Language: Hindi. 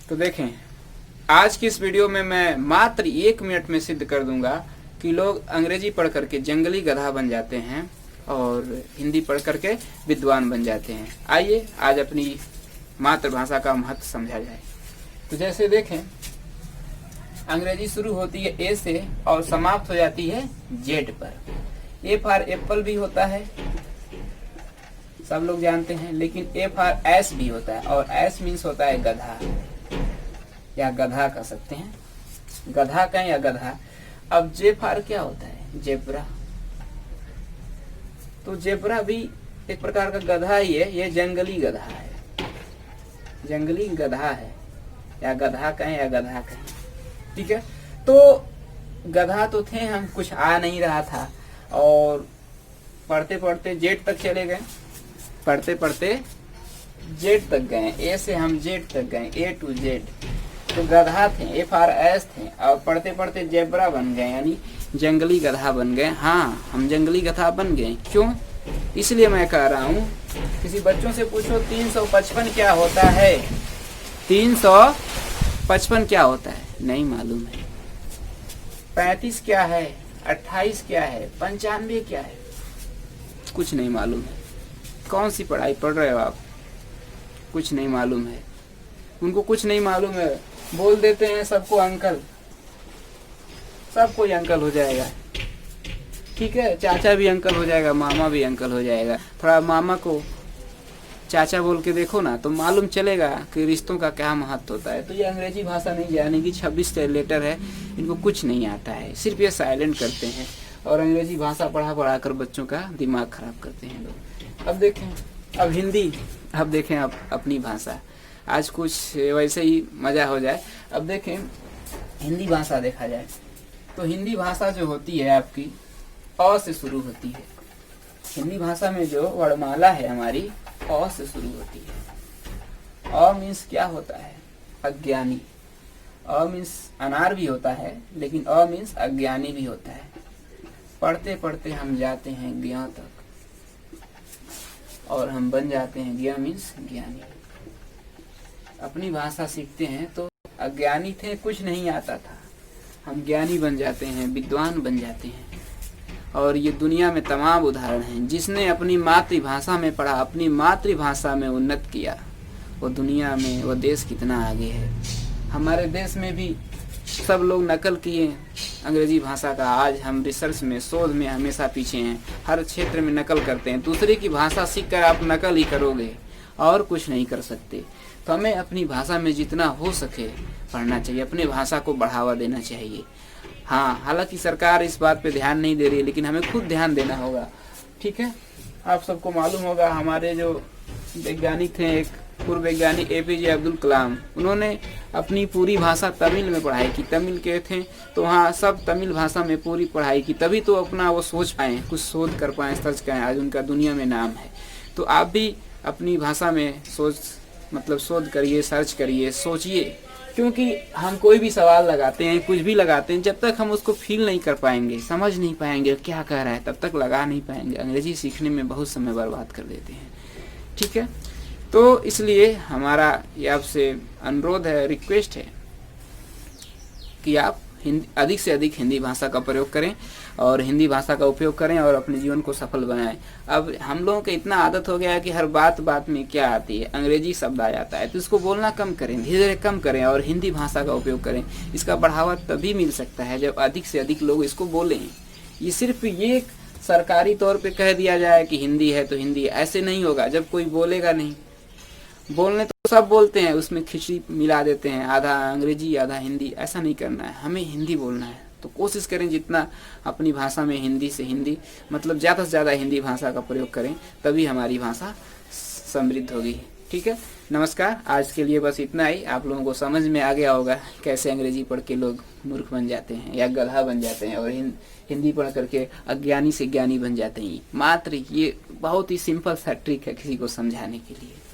तो देखें, आज की इस वीडियो में मैं मात्र 1 मिनट में सिद्ध कर दूंगा कि लोग अंग्रेजी पढ़ करके जंगली गधा बन जाते हैं और हिंदी पढ़ करके विद्वान बन जाते हैं। आइए आज अपनी मातृभाषा का महत्व समझा जाए। तो जैसे देखें, अंग्रेजी शुरू होती है ए से और समाप्त हो जाती है जेड पर। ए फॉर एप्पल भी होता है, सब लोग जानते हैं, लेकिन ए फॉर एस भी होता है और एस मीन्स होता है गधा या गधा कह सकते हैं, गधा कहें या गधा। अब जे फॉर क्या होता है? जेब्रा। तो जेब्रा भी एक प्रकार का गधा ही है, ये जंगली गधा है, जंगली गधा है, या गधा कहें या गधा कहें, ठीक है। तो गधा तो थे हम, कुछ आ नहीं रहा था और पढ़ते पढ़ते जेड तक चले गए, पढ़ते पढ़ते जेड तक गए, ए से हम जेड तक गए, ए टू जेड। तो गधा थे, ए फॉर एस थे, और पढ़ते पढ़ते जेब्रा बन गए, यानी जंगली गधा बन गए। हाँ, हम जंगली गधा बन गए। क्यों? इसलिए मैं कह रहा हूँ, किसी बच्चों से पूछो 355 क्या होता है, 355 क्या होता है, नहीं मालूम है। 35 क्या है, 28 क्या है, 95 क्या है, कुछ नहीं मालूम है। कौन सी पढ़ाई पढ़ रहे हो आप? कुछ नहीं मालूम है, उनको कुछ नहीं मालूम है, बोल देते हैं सबको अंकल, सबको ही अंकल हो जाएगा, ठीक है। चाचा भी अंकल हो जाएगा, मामा भी अंकल हो जाएगा। थोड़ा मामा को चाचा बोल के देखो ना, तो मालूम चलेगा कि रिश्तों का क्या महत्व होता है। तो ये अंग्रेजी भाषा नहीं जाने की 26 लेटर है, इनको कुछ नहीं आता है, सिर्फ ये साइलेंट करते हैं और अंग्रेजी भाषा पढ़ा पढ़ा कर बच्चों का दिमाग खराब करते हैं लोग। अब देखें, अब हिंदी, अब देखें अब अपनी भाषा, आज कुछ वैसे ही मजा हो जाए। अब देखें, हिंदी भाषा देखा जाए तो हिंदी भाषा जो होती है आपकी अ से शुरू होती है। हिंदी भाषा में जो वर्णमाला है हमारी अ से शुरू होती है। अ मीन्स क्या होता है? अज्ञानी। अ मीन्स अनार भी होता है, लेकिन अ मीन्स अज्ञानी भी होता है। पढ़ते पढ़ते हम जाते हैं ज्ञ तक और हम बन जाते हैं, ज्ञ मीन्स ज्ञानी। अपनी भाषा सीखते हैं तो अज्ञानी थे, कुछ नहीं आता था, हम ज्ञानी बन जाते हैं, विद्वान बन जाते हैं। और ये दुनिया में तमाम उदाहरण हैं, जिसने अपनी मातृभाषा में पढ़ा, अपनी मातृभाषा में उन्नत किया, वो दुनिया में, वो देश कितना आगे है। हमारे देश में भी सब लोग नकल किए अंग्रेजी भाषा का। आज हम रिसर्च में, शोध में हमेशा पीछे हैं, हर क्षेत्र में नकल करते हैं। दूसरे की भाषा सीख कर आप नकल ही करोगे और कुछ नहीं कर सकते। तो हमें अपनी भाषा में जितना हो सके पढ़ना चाहिए, अपने भाषा को बढ़ावा देना चाहिए। हाँ, हालांकि सरकार इस बात पे ध्यान नहीं दे रही है, लेकिन हमें खुद ध्यान देना होगा, ठीक है। आप सबको मालूम होगा, हमारे जो वैज्ञानिक थे, एक पूर्व वैज्ञानिक APJ अब्दुल कलाम, उन्होंने अपनी पूरी भाषा तमिल में पढ़ाई की। तमिल के थे तो वहाँ सब तमिल भाषा में पूरी पढ़ाई की, तभी तो अपना वो सोच पाए, कुछ शोध कर पाए, सर्च करें, आज उनका दुनिया में नाम है। तो आप भी अपनी भाषा में शोध करिए, सर्च करिए, सोचिए, क्योंकि हम कोई भी सवाल लगाते हैं, कुछ भी लगाते हैं, जब तक हम उसको फील नहीं कर पाएंगे, समझ नहीं पाएंगे क्या कह रहा है, तब तक लगा नहीं पाएंगे। अंग्रेजी सीखने में बहुत समय बर्बाद कर देते हैं, ठीक है। तो इसलिए हमारा ये आपसे अनुरोध है, रिक्वेस्ट है कि आप अधिक से अधिक हिंदी भाषा का प्रयोग करें और हिंदी भाषा का उपयोग करें और अपने जीवन को सफल बनाएं। अब हम लोगों को इतना आदत हो गया है कि हर बात बात में क्या आती है, अंग्रेजी शब्द आ जाता है, तो इसको बोलना कम करें, धीरे धीरे कम करें और हिंदी भाषा का उपयोग करें। इसका बढ़ावा तभी मिल सकता है जब अधिक से अधिक लोग इसको बोलें। ये सिर्फ ये सरकारी तौर पर कह दिया जाए कि हिंदी है तो हिंदी, ऐसे नहीं होगा जब कोई बोलेगा नहीं। बोलने तो सब बोलते हैं, उसमें खिचड़ी मिला देते हैं, आधा अंग्रेजी आधा हिंदी, ऐसा नहीं करना है, हमें हिंदी बोलना है। तो कोशिश करें जितना अपनी भाषा में हिंदी से हिंदी, मतलब ज़्यादा से ज़्यादा हिंदी भाषा का प्रयोग करें, तभी हमारी भाषा समृद्ध होगी, ठीक है। नमस्कार, आज के लिए बस इतना ही। आप लोगों को समझ में आ गया होगा कैसे अंग्रेजी पढ़ के लोग मूर्ख बन जाते हैं या गधा बन जाते हैं और हिंदी पढ़ करके अज्ञानी से ज्ञानी बन जाते हैं। मात्र ये बहुत ही सिंपल सा ट्रिक है किसी को समझाने के लिए।